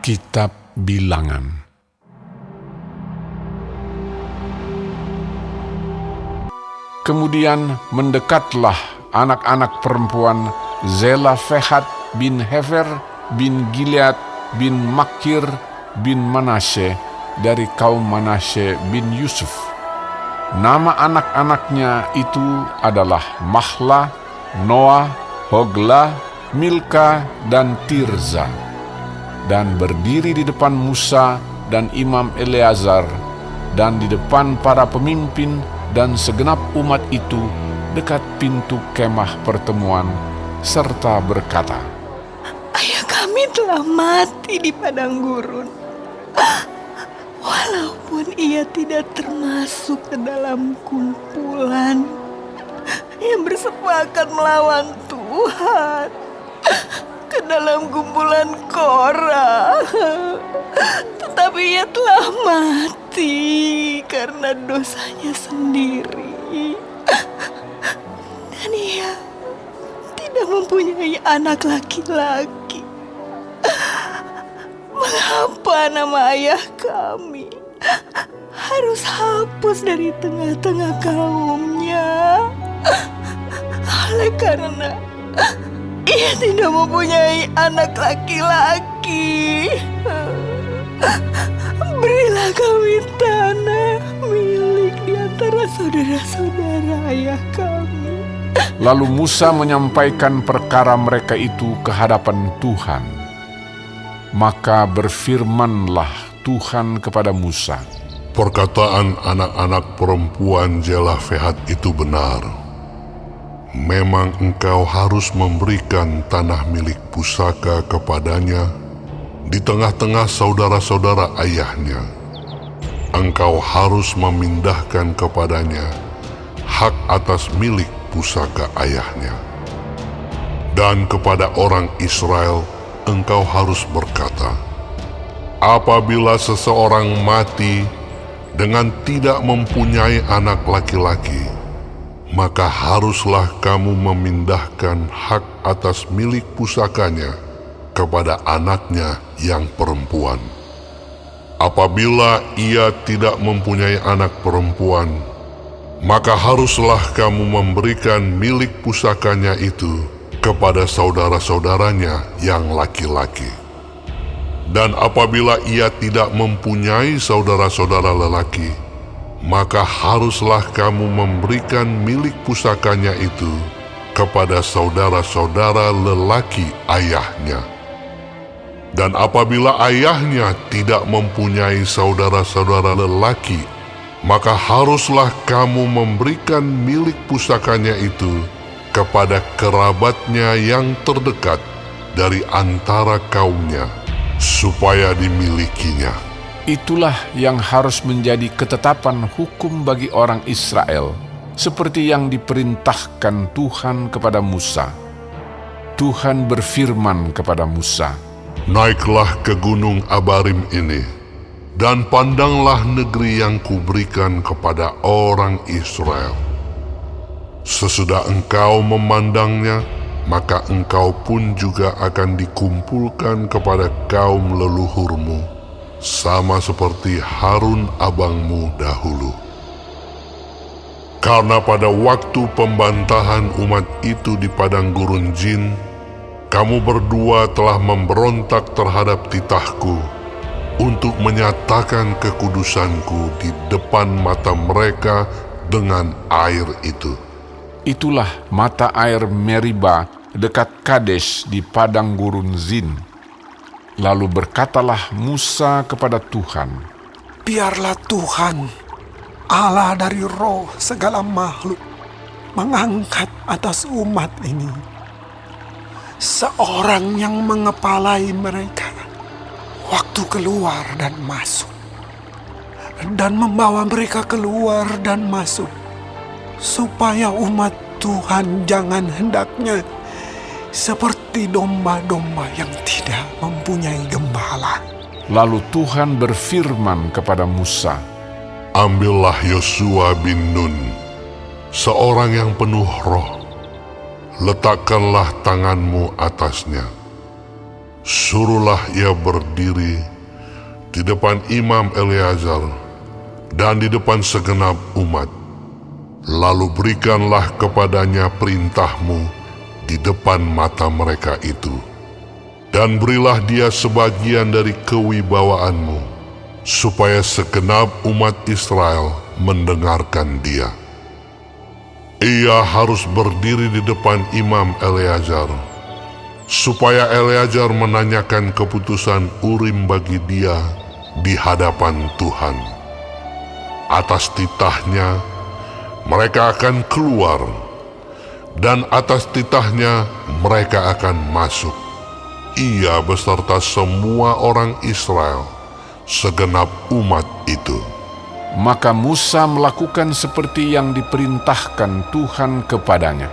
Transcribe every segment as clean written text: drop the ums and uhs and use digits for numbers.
Kitab Bilangan. Kemudian mendekatlah anak-anak perempuan Zelafehat bin Hefer bin Gilead bin Makir bin Manasye dari kaum Manasye bin Yusuf. Nama anak-anaknya itu adalah Mahla, Noah, Hogla, Milka, dan Tirza. Dan berdiri di depan Musa dan Imam Eleazar dan di depan para pemimpin dan segenap umat itu dekat pintu kemah pertemuan, serta berkata, "Ayah kami telah mati di padang gurun, walaupun ia tidak termasuk ke dalam kumpulan yang bersepakat melawan Tuhan, ke dalam kumpulan Korah. Tetapi ia telah mati karena dosanya sendiri, dan ia tidak mempunyai anak laki-laki. Mengapa nama ayah kami harus hapus dari tengah-tengah kaumnya? Oleh karena ia tidak mempunyai anak laki-laki. Berilah kami tanah milik di antara saudara-saudara ayah kami." Lalu Musa menyampaikan perkara mereka itu ke hadapan Tuhan. Maka berfirmanlah Tuhan kepada Musa, "Perkataan anak-anak perempuan Zelafehat itu benar. Memang engkau harus memberikan tanah milik pusaka kepadanya di tengah-tengah saudara-saudara ayahnya. Engkau harus memindahkan kepadanya hak atas milik pusaka ayahnya. Dan kepada orang Israel engkau harus berkata, apabila seseorang mati dengan tidak mempunyai anak laki-laki, maka haruslah kamu memindahkan hak atas milik pusakanya kepada anaknya yang perempuan. Apabila ia tidak mempunyai anak perempuan, maka haruslah kamu memberikan milik pusakanya itu kepada saudara-saudaranya yang laki-laki. Dan apabila ia tidak mempunyai saudara-saudara lelaki, maka haruslah kamu memberikan milik pusakanya itu kepada saudara-saudara lelaki ayahnya. Dan apabila ayahnya tidak mempunyai saudara-saudara lelaki, maka haruslah kamu memberikan milik pusakanya itu kepada kerabatnya yang terdekat dari antara kaumnya, supaya dimilikinya. Itulah yang harus menjadi ketetapan hukum bagi orang Israel, seperti yang diperintahkan Tuhan kepada Musa. Tuhan berfirman kepada Musa, Naiklah ke gunung Abarim ini, dan pandanglah negeri yang kuberikan kepada orang Israel. Sesudah engkau memandangnya, maka engkau pun juga akan dikumpulkan kepada kaum leluhurmu, sama seperti Harun abangmu dahulu. Karena pada waktu pembantahan umat itu di padang gurun Zin, kamu berdua telah memberontak terhadap titahku untuk menyatakan kekudusanku di depan mata mereka dengan air itu. itulah mata air Meriba dekat Kades di padang gurun Zin. Lalu berkatalah Musa kepada Tuhan, biarlah Tuhan, Allah dari roh segala makhluk, mengangkat atas umat ini seorang yang mengepalai mereka waktu keluar dan masuk, dan membawa mereka keluar dan masuk, supaya umat Tuhan jangan hendaknya seperti domba-domba yang tidak mempunyai gembala. Lalu Tuhan berfirman kepada Musa, Ambillah Yosua bin Nun, seorang yang penuh roh, letakkanlah tanganmu atasnya. Suruhlah ia berdiri di depan Imam Eleazar dan di depan segenap umat. Lalu berikanlah kepadanya perintahmu di depan mata mereka itu. Dan berilah dia sebagian dari kewibawaanmu, supaya segenap umat Israel mendengarkan dia. Ia harus berdiri di depan Imam Eleazar, supaya Eleazar menanyakan keputusan Urim bagi dia di hadapan Tuhan. Atas titahnya mereka akan keluar, dan atas titahnya mereka akan masuk. Ia beserta semua orang Israel, segenap umat itu. Maka Musa melakukan seperti yang diperintahkan Tuhan kepadanya.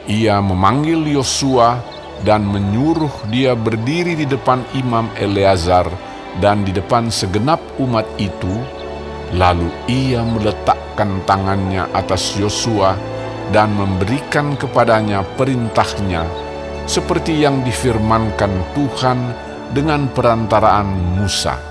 Ia memanggil Yosua dan menyuruh dia berdiri di depan Imam Eleazar dan di depan segenap umat itu. Lalu ia meletakkan tangannya atas Yosua dan memberikan kepadanya perintahnya, seperti yang difirmankan Tuhan dengan perantaraan Musa.